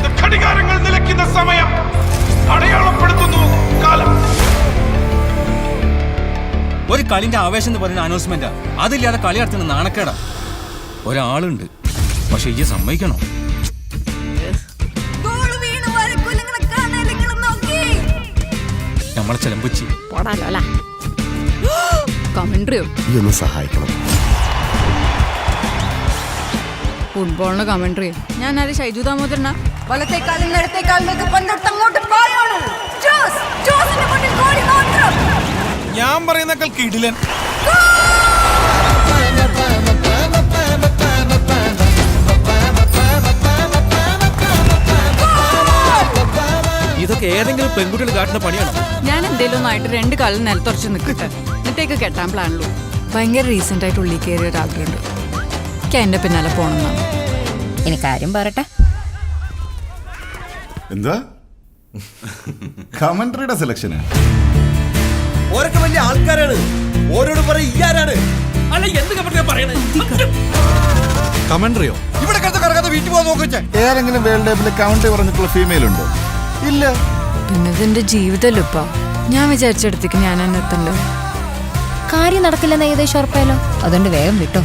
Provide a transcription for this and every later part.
ഇത് ഘടികാരങ്ങൾ നിലയ്ക്കുന്ന സമയം അടയാളപ്പെടുത്തുന്നു കാലം. ഒരു കളിന്റെ ആവേശം എന്ന് പറയുന്ന അനൗൺസ്മെന്റാ. അതില്ലാതെ കളി നടത്തുന്ന നാണക്കേടാ. ഒരാളുണ്ട്, പക്ഷെ ഈ സമ്മതിക്കണോ? നമ്മളെ ചെലമ്പുച്ചി കമന്ററിയോ ഒന്ന് സഹായിക്കണം. ഫുട്ബോളിന് കമന്ററിയോ? ഞാൻ ആര് ഷൈജു ദാമോദരന? വലത്തേക്കാലും നിലത്തേക്കാലിലേക്ക് പന്തെടുത്തങ്ങോട്ട് പായാണ്. ഞാൻ പറയുന്നേക്കാൾ കിടിലൻ. ഇതൊക്കെ ഏതെങ്കിലും പെൺകുട്ടികൾ കാട്ടുന്ന പണിയാണോ? ഞാൻ എന്തേലും ഒന്നായിട്ട് 2 കാലം നിലത്തുറച്ച് നിൽക്കട്ടെ, എന്നിട്ടേക്ക് കെട്ടാൻ പ്ലാനുള്ളൂ. ഭയങ്കര റീസെന്റ് ആയിട്ട് ഉള്ളിൽ കയറിയ ഒരാഗ്രഹമുണ്ട്. എനിക്ക് എന്റെ പിന്നാലെ പോണെന്നാണ്. ഇനി കാര്യം പറട്ടെ. എന്താ കമന്ററിയുടെ സെലക്ഷന്? ഓരൊക്കെ വലിയ ആൾക്കാരാണ്. ഓരോട് പറയാരാണ്? അല്ല എന്ത് പറയണേ? കമന്ററിയോ? ഇവിടെ കറക്കാതെ വീട്ടിൽ പോകാൻ നോക്കിച്ചേ. ഏതെങ്കിലും വേൾഡ് കപ്പിൽ കമന്ററി പറഞ്ഞിട്ടുള്ള ഫീമെയിൽ ഉണ്ടോ? ഇല്ല. പിന്നെ ഇതിന്റെ ജീവിതമല്ലോ ഇപ്പൊ. ഞാൻ വിചാരിച്ചെടുത്തേക്ക് ഞാൻ എന്നെ എത്തണ്ടേ. കാര്യം നടക്കില്ലെന്ന് ഏകദേശം ഉറപ്പായല്ലോ. അതുകൊണ്ട് വേഗം വിട്ടോ.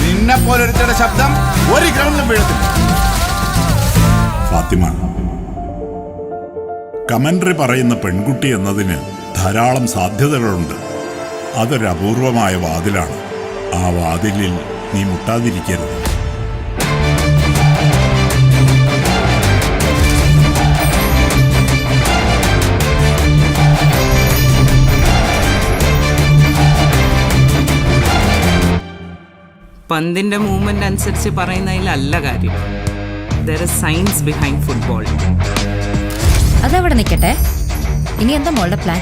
നിന്നെ പോലൊരുത്തരുടെ ശബ്ദം ഒരു ഗ്രൗണ്ടിലും വീഴത്തില്ല. ഫാത്തിമ, കമന്ററി പറയുന്ന പെൺകുട്ടി എന്നതിന് ധാരാളം സാധ്യതകളുണ്ട്. അതൊരു അപൂർവമായ വാതിലാണ്. ആ വാതിലിൽ നീ മുട്ടാതിരിക്കരുത്. പന്തിന്റെ മൂവ്മെന്റ് അനുസരിച്ച് പറയുന്നതിലല്ല കാര്യം. There is science behind football. അതവിടെ നിൽക്കട്ടെ. ഇനി എന്താ മോളുടെ പ്ലാൻ?